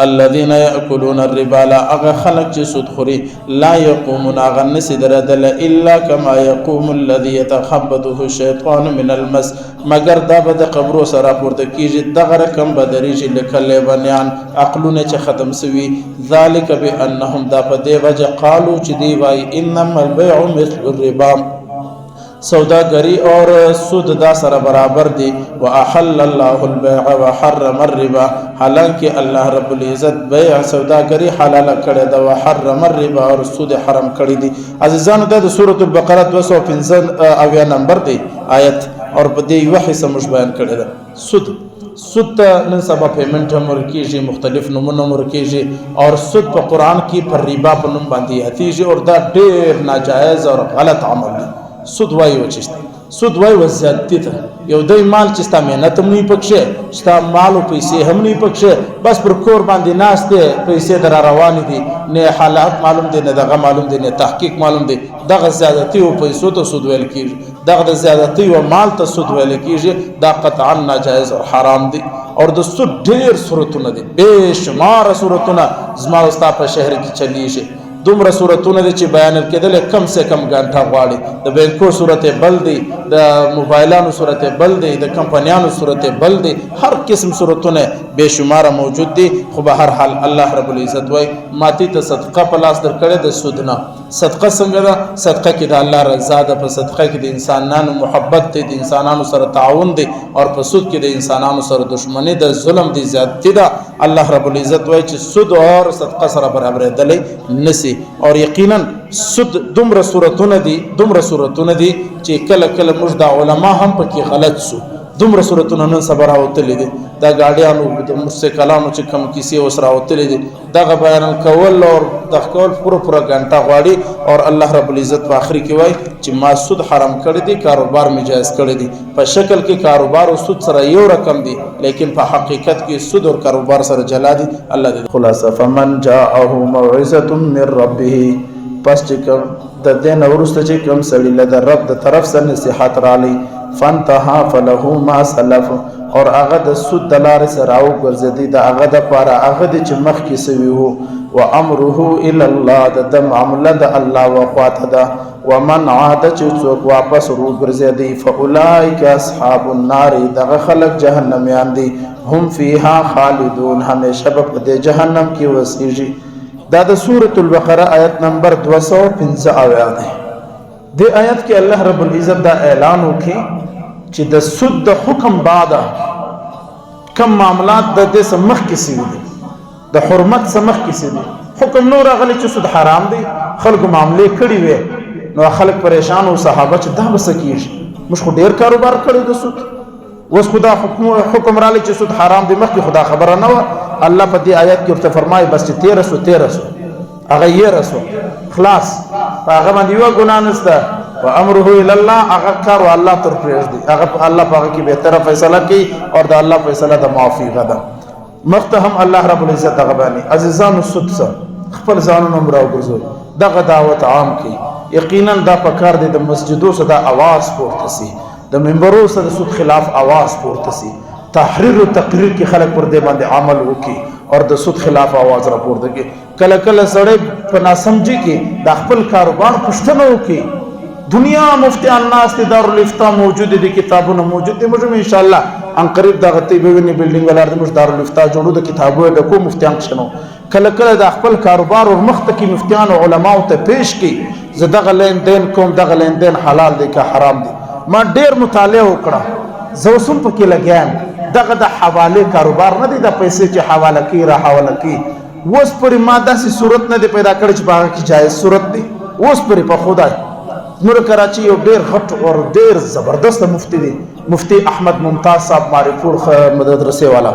الذين يأكلون الربا لا اغا خلق چې سود خوري لا يقومون اغا نسي دردل الا كما يقوم الذي يتخبطه الشيطان من المس مگر دا به د قبرو سره پورته کیږي دغه رقم بدریږي لکه بنیان عقلونه چې ختم سوي ذلك بانهم دا په دی وجه قالو چې دی وای انما البيع مثل الربا سوداگری اور سود دا سره برابر دی واحل الله البيع وحرم الربا حالانکه الله رب العزت بیع سوداگری حلال کړی دا وحرم الربا اور سود حرام کړی دی عزیزانو د سورۃ البقره 255 نمبر دی آیت اور په دې یو حصہ مش بیان کړی دا سود ته نن سبا پیمنٹ هم ورکیږي مختلف نمونه ورکیږي اور سود په قران کې پر ربا په نوم باندې اتیږي اور دا ډېر ناجایز اور غلط عمل دی سود وای وچست سود وای وزیادتی ته یو دای مال چې ستا مهنت هم نه پکشه ستا مال او پیسې هم نه پکشه بس پر کور باندې ناشته پیسې در روان دي نه حالات معلوم دي نه دغه معلوم دي نه تحقیق معلوم دي دغه زیادتی او پیسو ته سود ویل کیږي دغه زیادتی او مال ته سود ویل کیږي دا قطعا ناجایز او حرام دي اور د سود ډیر صورتونه دي بشمار صورتونه زما استا په شهر کې چلیږي دومره صورتونه دي چې بیان کېدل کم سے کم غنټه غواړي د بینکو صورت بل دی د موبایلانو صورت بل دی د کمپنیانو صورت بل دی هر قسم صورتونه بشمار موجود دي خو به هر حال الله رب العزت وای ماتی ته صدقه پلاس در کړي د سودنا صدقه څنګه ده صدقه کې د الله رضا ده په صدقه کې د انسانانو محبت دی د انسانانو سره تعاون دی اور په سود کې د انسانانو سره دښمنی د ظلم دی زیاتتی ده الله رب العزت وای چې سود اور صدقه سره برابر دي نسی اور یقینا سود دومره صورتونه دي چې کله کله موږ د علما هم پکې غلط سو دومره صورتونه نن صبر راوتلې دي دا گاډیانو د موټرسایکلانو چې کم کیسې وسره راوتلې دي دغه بیان کول اور د کول پوره غنټه غواړي اور الله رب العزت په اخر کې وای چې ما سود حرام کړی دي کاروبار می جایز کړی دي په شکل کې کاروبار او سود سره یو رقم دي لیکن په حقیقت کې سود او کاروبار سره جلا دي الله دې خلاصه فمن جاءه موعظه من ربه پس چې د دین ورسته چې کوم سړی له رب د طرف سره نصيحت را لې فانتها فله ما سلف اور هغه د سود د لارې سره او ګرځېدي د هغه د پاره هغه د چې مخ کې سوي وو و امره الى الله د معامله د الله وخواته ده ومن عاد چې څوک واپس رو ګرځېدي فاولئک اصحاب النار دغه خلق جهنميان دي هم فيها خالدون همیشه په دې جهنم کې وسیږي دا د سورۃ البقره آیت نمبر 215 ده د آیت کې الله رب العزت دا اعلان وکړي چې د سود د حکم بعد کم معاملات د دې سمخ کې سي دي د حرمت سمخ کې سي دي حکم نور غلي چې سود حرام دي خلکو معاملې کړي وي نو خلک پریشان او صحابه چې دا بس کیږي مش خو ډیر کاروبار کړي د سود وس خدا حکم را لې چې سود حرام دي مخکې خدا خبره نه و الله په دې آیت کې ورته فرمایي بس 1300 هغه یې رسو خلاص هغه باندې یو ګناه نشته و امره الى الله هغه کار الله تر پرېږ دي هغه الله پاک کې به تر فیصله کوي او د الله فیصله د معافي غدا مختهم الله رب العزت هغه باندې عزیزان سود خپل ځانونه مرو ګرځو دغه دعوت عام کوي یقینا دا پکار دي د مسجدو صدا आवाज پورته سي د منبرو صدا سود خلاف आवाज پورته سي تحریر او تقریر کې خلک پر دې باندې عمل وکي اور د سود خلاف आवाज راپورته کې کله کله سړی په ناسمجي کې د خپل کاروبار پښتنه وکي دنیا مفتی الناس دارالافتا موجود دي کتابونه موجود دي موږ ان شاء الله ان قریب د غتی بوینی بلډینګ ولر د موږ دارالافتا جوړو د کتابو د کو مفتیان شنو کله کله د خپل کاروبار او مخته کې مفتیان او علما او ته پیش کی زدغه لین دین کوم دغه لین دین حلال دي که حرام دي ما ډیر مطالعه وکړه زه وسم پکې لګیام دغه د حواله کاروبار نه دي د پیسې چې حواله کی را حواله کی وس پر ماده سي صورت نه دي پیدا کړی چې باغ کی جایز صورت دي وس پر په خدای نور کراچي یو ډیر غټ او ډیر زبردست مفتی دي مفتی احمد ممتاز صاحب معرفور مدرسې والا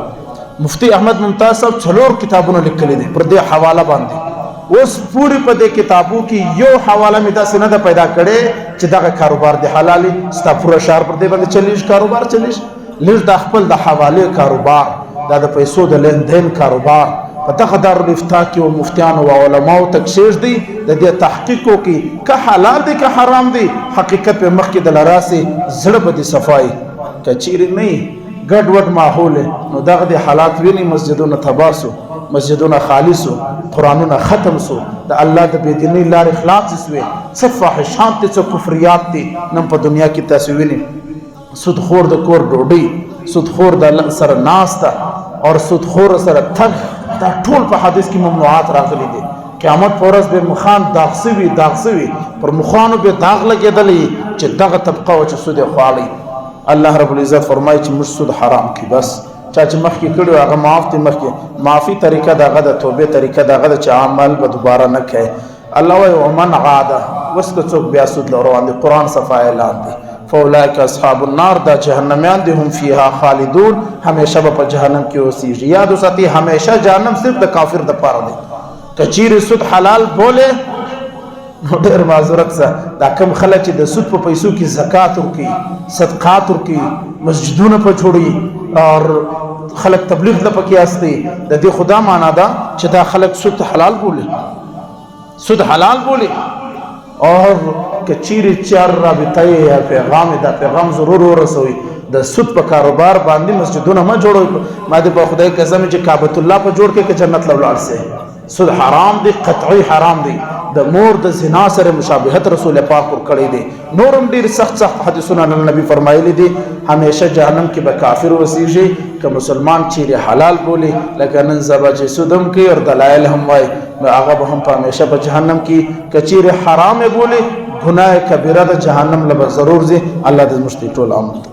مفتی احمد ممتاز صاحب څلور کتابونه لیکلي دي پر دې حواله باندې اوس پوری په دې کتابو کې یو حواله مې داسې نه پیدا کړي چې دغه کاروبار دی حلالي ستا پوره شهر پر دې باندې چلیش کاروبار چلیش لږ د خپل د حواله کاروبار د پیسو د لین دین کاروبار په دغه دارالافتا کې او مفتیان او علما او تکشیش دي د دې تحقیقو کې که حلال دي که حرام دي حقیقت په مخ کې د لراسي زړه به دي صفای کچیر نه ګډ وډ ماحول نو دغه د حالات ویني مسجدونو تباسو مسجدونه خالص قرآنونه ختم سو د الله د بيدینی لار اخلاص سوې څه فاحشات دي څه کفریات دي نن په دنیا کې تاسو وینئ سود خور د کور ډوډۍ سود خور د سره ناسته اور سود خور سره تګ دا ټول په حدیث کې ممنوعات راغلي دي قیامت پر ورځ به مخان داغ سوي پر مخانو به داغ لګېدلی چې دغه طبقه و چې سود یې خواړي الله رب العزت فرمایي چې موږ سود حرام کړي بس چا چې مخکې کړي هغه معاف دي مخکې معافي طریقه دغه د توبې طریقه دغه د چې عمل به دوباره نه کوي الله وایي ومن عاد اوس که څوک بیا سود له روان دي قرآن صفا اعلان دی فاولئک اصحاب النار دا جهنميان دي هم فيها خالدون همیشه به په جهنم کې اوسېږي یاد وساتئ همیشه جهنم صرف د کافر د پاره دی که چیرې سود حلال بوله نو ډېر معذرت سره دا کم خلک چې د سود په پیسو کې زکات ورکوي صدقات ورکوي مسجدونه په جوړوي اور خلک تبلیغ له پکې استی د دې خدا معنا ده چې دا خلک سود حلال بوله اور کچیر چار رابطه یا پیغام دا پیغام ضرور ورسوي د سود په کاروبار باندې مسجدونه ما جوړوي ما دې په خدای قسم چې کعبۃ الله په جوړ کې جنت لولاړ سي سود حرام دی قطعی حرام دی د مور د زنا سره مشابهت رسول پاک ور کړی دی نورم ډیر سخت حدیثونه نبی فرمایلی دي همیشه جهنم کې به کافر وسیږي که مسلمان چیرې حلال بولی لکه نن سبا چې سودم کوي او دلایل هم وای هغه به هم همیشه په جهنم کې کچیر حرام بولی گناه کبیره د جهنم لبه ضرور زی الله دې مشتي ټول امر